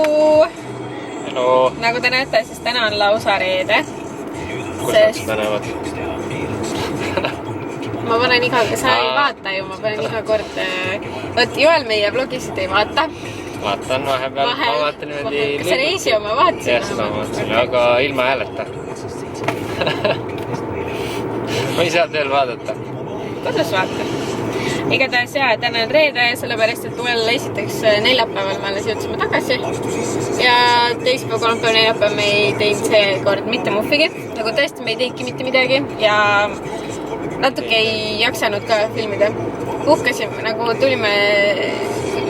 Hello! Hello! Nagu te näete, siis täna on lausa reede. Kus nad seda näevad? Ma panen sa ei vaata ju, ma panen iga kord... Võt, Joel meie vlogisid ei vaata. Vaatan vahepeal, ma vaatan niimoodi... Kas see reisi oma vaatasin? Jah, seda ma vaatasin, aga ilma hääleta. Ma ei saa veel vaadata. Kuidas vaata? Igatahes jah, täna on reede, sellepärast, et Joel esiteks neljapäeval me alles jõudsime tagasi. Ja teispäev, kolmapäev, neljapäev me ei teinud see kord mitte muhvigi. Nagu tõesti me ei teidki mitte midagi ja natuke ei jaksanud ka filmida. Puhkasime, nagu tulime...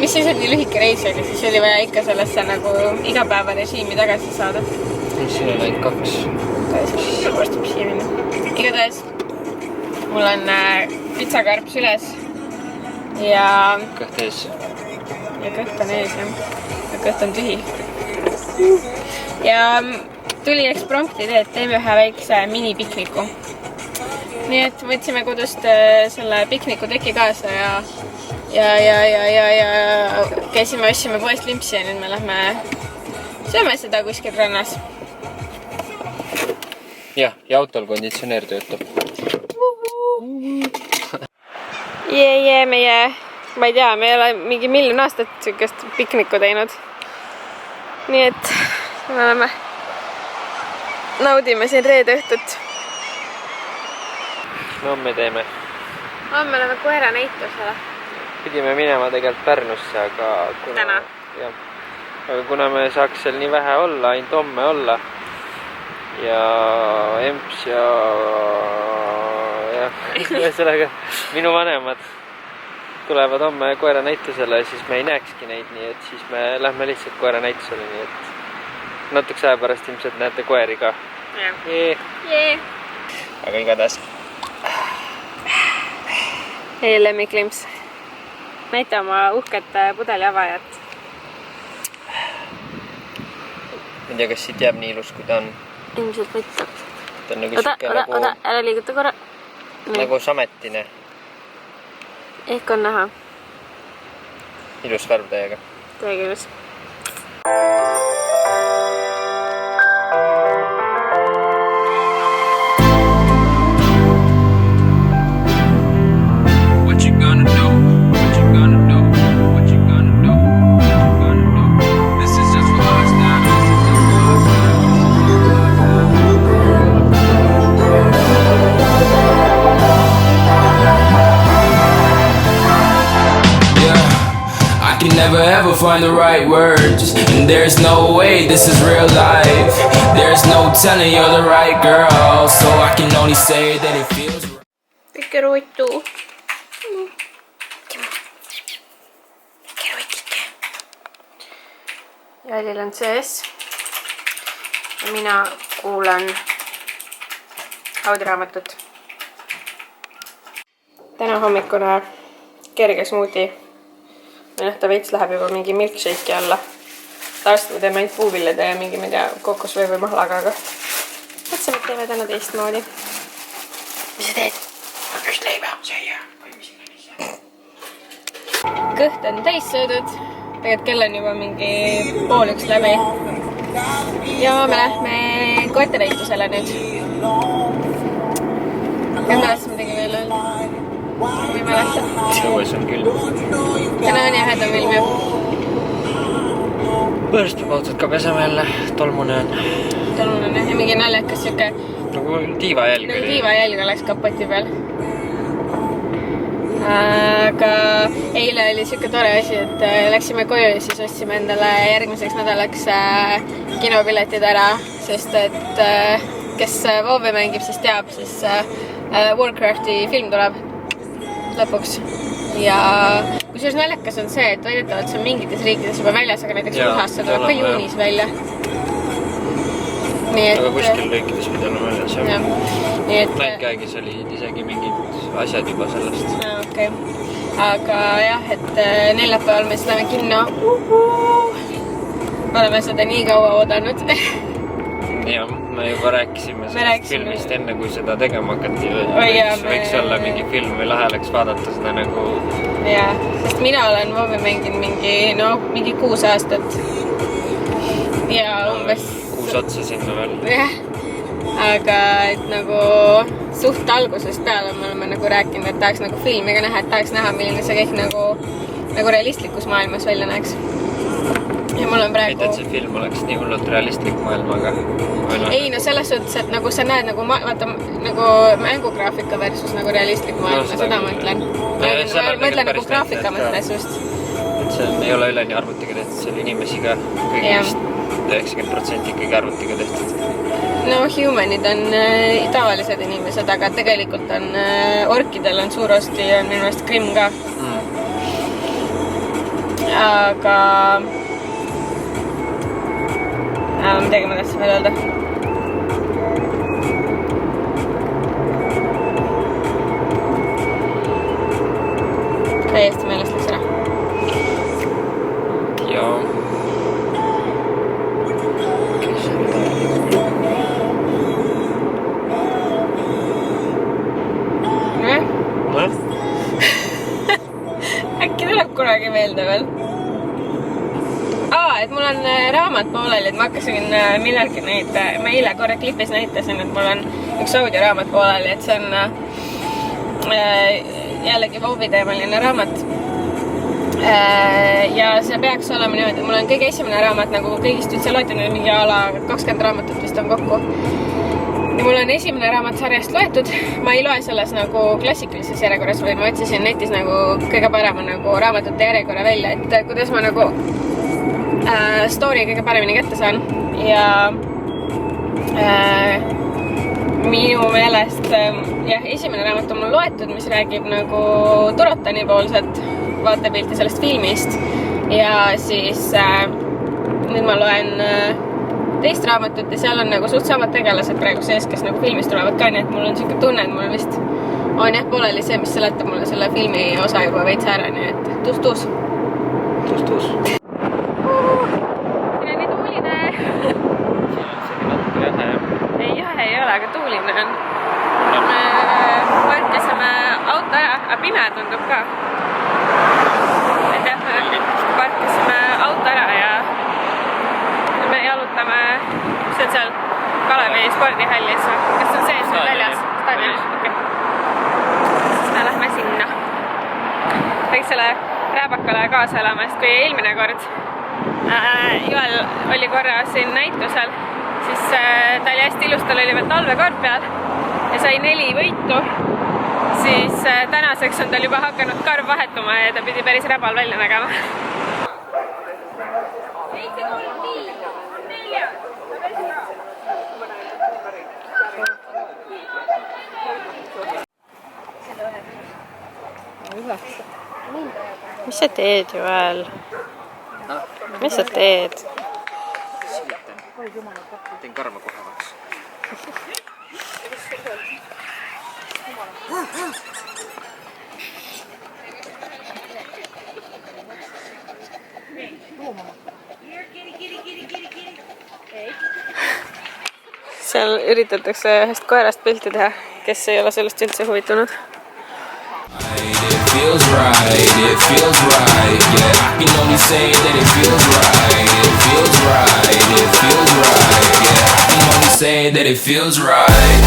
Mis siis oli lühike reis oli, siis oli vaja ikka sellesse nagu igapäeva režiimi tagasi saada. Siin on ainult 2. Varsti siia minna. Igatahes mul on pitsakarp süles ja... Kõht ees. Ja kõht on ees, jah. Ja kõht on tühi. Ja tuli eksprompti idee, et teeme ühe väikse minipikniku. Nii et võtsime kodust selle pikniku teki kaasa ja käisime, ostsime poest limpsi ja nüüd me lähme sööme seda kuskil rannas. Jah, ja autol konditsioneer töötab. Jee, meie, ma ei tea, me ei ole mingi miljon aastat sükest pikniku teinud. Nii et me oleme, naudime siin reede õhtut. No me teeme. Me oleme koera näitusele. Pidime minema tegelikult Pärnusse, aga Täna? Jah. Aga kuna me saaks seal nii vähe olla, ainult homme olla ja Emps ja sellega minu vanemad tulevad homme koera näitusele, siis me ei näekski neid, nii et siis me lähme lihtsalt koera näitusele, nii et natukese aja pärast ilmselt näete koeri ka. Jee. Aga igatahes. Ei lemmiklimps. Näita oma uhket pudeliavajat. Ma ei tea, kas siit jääb nii ilus, kui ta on. Ilmselt mitte. Ta on nagu siuke nagu... Ära liiguta korra. Nagu sametine. Ehk on näha. Ilus värv täiega. Täiega ilus. Never ever find the right words, and there's no way this is real life. There's no telling you're the right girl, so I can only say that it feels right. Väike roitu. Jälil on sees. Ja mina kuulan audiraamatut. Täna hommikune kerge smoothie. Ta veits läheb juba mingi milkshake'i alla. Tavaliselt me teeme ainult puuvillede ja mingi, ma ei tea, kokosvõi või mahlaga, aga mõtlesime, et teeme täna teistmoodi. Mis sa teed? Üks leiba, sööja. Kõht on täis söödud. Tegelikult kell on juba mingi 12:30 läbi. Ja me lähme koertenäitusele nüüd. Kõndalast midagi veel öelda. Või mäleta. Õues on küll. Täna on jahedam ilm jah. Põhjast peab autot ka pesema jälle. Tolmune on. Tolmune on jah. Ja mingi naljakas siuke... Nagu tiivajälg. Nagu tiivajälg oleks kapoti peal. Aga eile oli siuke tore asi, et läksime koju ja siis ostsime endale järgmiseks nädalaks kinopiletid ära, sest et kes WoW-i mängib, siis teab, siis Warcrafti film tuleb lõpuks. Ja kusjuures naljakas on see, et väidetavalt see on mingites riikides juba väljas, aga näiteks USA-s see tuleb ka juunis välja. Aga kuskil riikides pidi olema väljas, jah. Näitkäegis olid isegi mingid asjad juba sellest. Okei. Aga jah, et neljapäeval me siis lähme kinno. Me oleme seda nii kaua oodanud. Jah, me juba rääkisime sellest filmist enne, kui seda tegema hakati. Võiks olla mingi film või lahe oleks vaadata seda nagu... Jaa, sest mina olen WoW-i mänginud mingi 6 aastat. ja umbes 6 otsa sinna veel. jah, aga et nagu suht algusest peale me oleme nagu rääkinud, et tahaks nagu filmi ka näha, et tahaks näha, milline see kõik nagu realistlikus maailmas välja näeks. Ja mul on praegu... Mitte, et see film oleks nii hullult realistlik maailmaga. Ei, no selles suhtes, et nagu sa näed nagu, vaata, nagu mängugraafika versus nagu realistlik maailma, seda mõtlen. Mõtlen nagu graafika mõttes just. Et see ei ole üleni arvutiga tehtud, see oli inimesi ka kõigist 90% ikkagi arvutiga tehtud. No humanid on tavalised inimesed, aga tegelikult on orkidel on suur osti ja minu meelest Grimm ka. Aga... midagi ma tahtsin veel öelda. Täiesti meelest läks ära. Jaa. Äkki tuleb kunagi meelde veel? Et mul on raamat pooleli, et ma hakkasin millalgi neid, ma eile korra klipis näitasin, et mul on üks audioraamat pooleli, et see on jällegi Vovi-teemaline raamat. Ja see peaks olema niimoodi, mul on kõige esimene raamat nagu kõigist üldse loetud, mingi ala 20 raamatut vist on kokku. Ja mul on esimene raamat sarjast loetud, ma ei loe selles nagu klassikalises järjekorras, vaid ma otsisin netis nagu kõige parema nagu raamatute järjekorra välja, et kuidas ma nagu story kõige paremini kätte saan ja minu meelest jah, esimene raamat on mul loetud, mis räägib nagu Dorotani poolset vaatepilti sellest filmist ja siis nüüd ma loen teist raamatut ja seal on nagu suht samad tegelased praegu sees, kes nagu filmis tulevad ka, nii et mul on siuke tunne, et mul vist on jah pooleli see, mis seletab mulle selle filmi osa juba veits ära, nii et tuus. Ei ole, aga tuuline on. Me parkisime auto ära, aga pime tundub ka. Et jah, me parkisime auto ära ja me jalutame, mis on seal Kalevi spordihallis. Kas on sees või väljas? Stadion. Okay. Siis me lähme sinna. Võiks selle rääbakale kaasa elamast, kui eelmine kord Joel oli korra siin näitusel. Siis ta oli hästi ilus, tal oli veel talvekord peal ja sai 4 võitu. Siis tänaseks on tal juba hakanud karv vahetuma ja ta pidi päris räbal välja nägema. Mis sa teed, Joel? Mis sa teed? Teen karma kohavaks. Seal üritatakse ühest koerast pilti teha, kes ei ole sellest üldse huvitunud. It feels right, it feels right, yeah, I can only say that it feels right, it feels right, it feels right, yeah, I can only say that it feels right.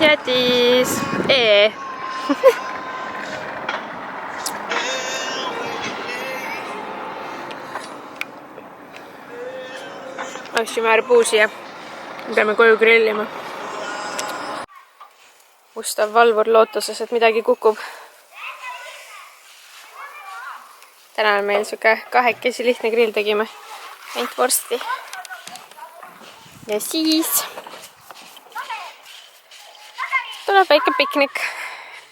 Jätis, ostsime arbuusi ja peame koju grillima. Ustav valvur lootuses, et midagi kukub. Täna on meil suke 2 lihtne grill tegime. Ainult vorsti. Ja siis tuleb väike piknik.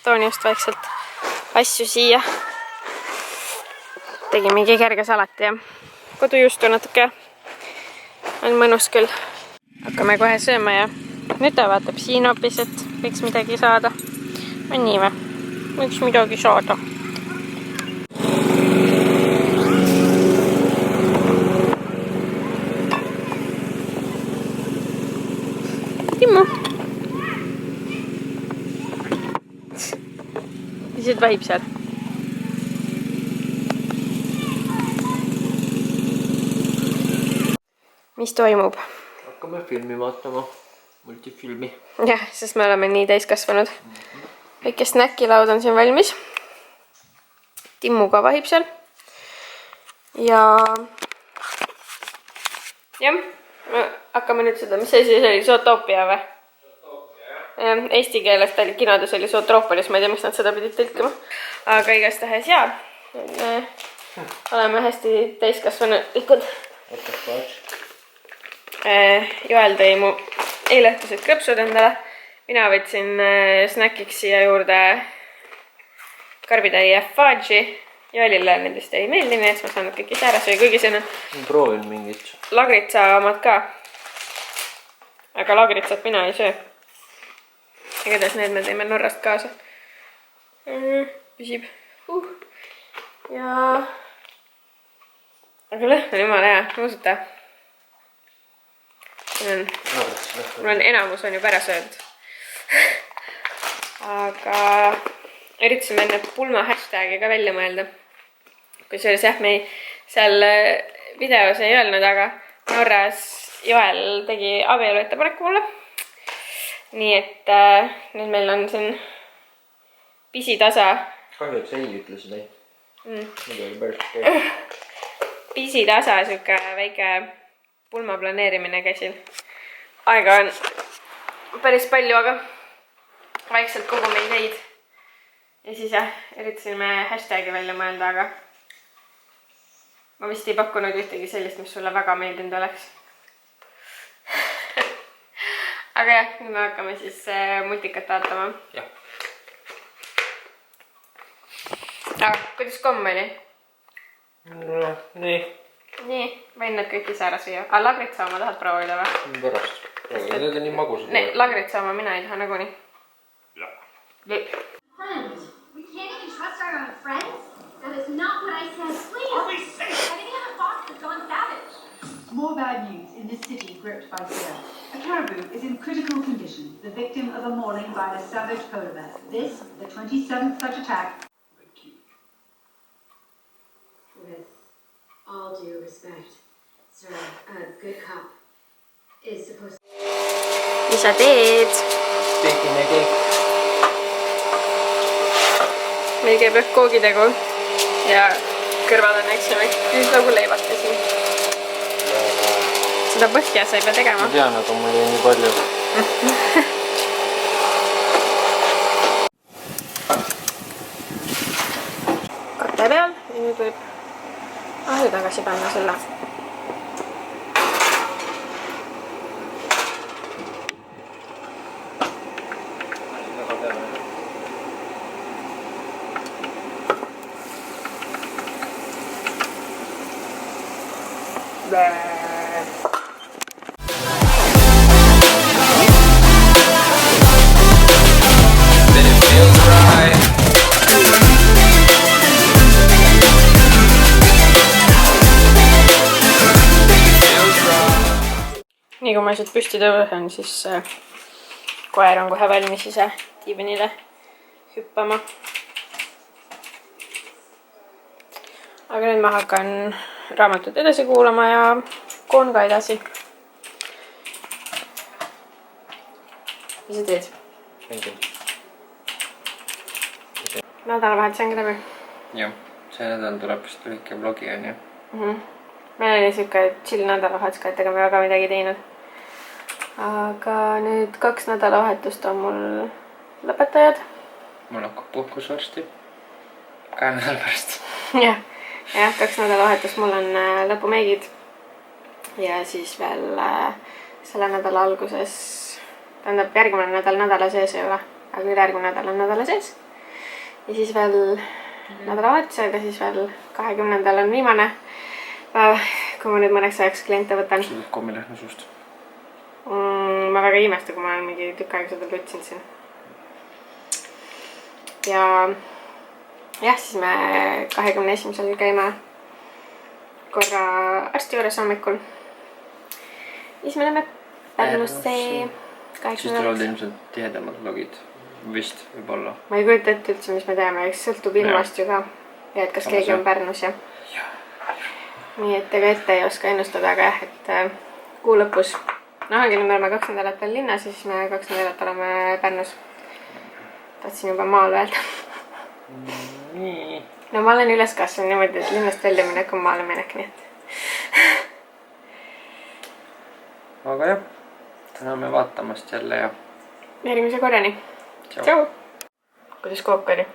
Toon just vaikselt asju siia. Tegimegi kerge salati ja kodujuustu natuke. On mõnus küll. Hakkame kohe sööma ja nüüd ta vaatab siin hoopis, et võiks midagi saada. On nii või? Võiks midagi saada. Timmu. lihtsalt vahib seal. mis toimub? Hakkame filmi vaatama. Multifilmi. Jah, sest me oleme nii täiskasvanud. Väike snäkilaud on siin valmis. Timmu ka vahib seal. Ja jah, hakkame nüüd seda, mis see siis oli, Zootopia või? Eesti keeles ta oli kinodes oli Zootroopolis, ma ei tea, miks nad seda pidid tõlkima. Aga igastahes jaa, oleme hästi täiskasvanulikud. Joel tõi mu eileõhtused krõpsud endale. Mina võtsin snäkiks siia juurde karbitäie ja fudge'i. Joelile nendest ei meeldi, nii et ma saan kõik ise ära süüa, kuigi siin on proovin mingit lagritsa omad ka. Aga lagritsat mina ei söö. Igatahes need me teeme Norrast kaasa. Püsib. Ja aga lõhn on jumala hea, usuta. Mul on enamus on juba ära söönud. Aga üritasime enne pulma hashtagi ka välja mõelda. Kusjuures jah, me seal videos ei öelnud, aga Norras Joel tegi abielu ettepaneku mulle. Nii et nüüd meil on siin pisitasa. Kahju, et sa ei ütlesid neid. Pisitasa, siuke väike pulma planeerimine käisin. Aega on päris palju, aga vaikselt kogume ideid. Ja siis jah, üritasime hashtagi välja mõelda, aga ma vist ei pakkunud ühtegi sellist, mis sulle väga meeldinud oleks. Aga jah, nüüd me hakkame siis multikat vaatama. Jah. Aga kuidas komm oli? Nii. Nii, võin need kõik ise ära süüa. Aga lagritsa oma tahad proovida või? Pärast. Need on nii magusad. Ne, lagritsa oma mina ei taha nagunii. Friends. We can't even trust our own friends? That is not what I said. Please. Are we safe? I think I have a fox that's gone savage. More bad news in this city gripped by fear. A caribou is in critical condition, the victim of a mauling by a savage polar bear. This, the 27th such attack. With all due respect, sir, a good cop is supposed to... Mis sa teed? Tegime kõik. Meil käib jah koogitegu ja kõrval on eksami. Nüüd nagu leivata siin. Seda põhja sa ei pea tegema. Ma tean, aga mul ei nii palju. Kate peal ja nüüd võib ahju tagasi panna selle. Nii kui ma lihtsalt püsti tõusen, siis koer on kohe valmis ise diivanile hüppama. Aga nüüd ma hakkan raamatut edasi kuulama ja koon ka edasi. Mis sa teed? Nädalavahetus ongi läbi? Jah, see nädal tuleb vist lühike vlogi on ju. Meil oli siuke chill nädalavahetus ka, et ega me väga midagi teinud. Aga nüüd 2 nädalavahetust on mul lõpetajad. Mul hakkab puhkus varsti. 2 nädala pärast. Jah, 2 nädalavahetust mul on lõpumeigid. Ja siis veel selle nädala alguses, tähendab järgmine nädal nädala sees ei ole, aga ülejärgmine nädal on nädala sees. Ja siis veel nädalavahetusega, siis veel 20. on viimane päev, kui ma nüüd mõneks ajaks kliente võtan. Sa teed kommilehna suust. Ma väga imesta, kui ma olen mingi tükk aega seda lütsinud siin. Ja jah, siis me 21. käime korra arsti juures hommikul. Ja siis me läheme Pärnusse. Siis tulevad ilmselt tihedamad vlogid. vist võib-olla. ma ei kujuta ette üldse, mis me teeme, eks sõltub ilmast ju ka. ja et kas keegi on Pärnus ja. nii et ega ette ei oska ennustada, aga jah, et kuu lõpus. ongi, nüüd me oleme 2 nädalat veel linnas ja siis me 2 nädalat oleme Pärnus. tahtsin juba maal öelda. nii. no ma olen üles kasvanud niimoodi, et linnast välja minek on maale minek, nii et. aga jah, täname vaatamast jälle ja. järgmise korrani. Tšau. Tšau. kuidas kook oli?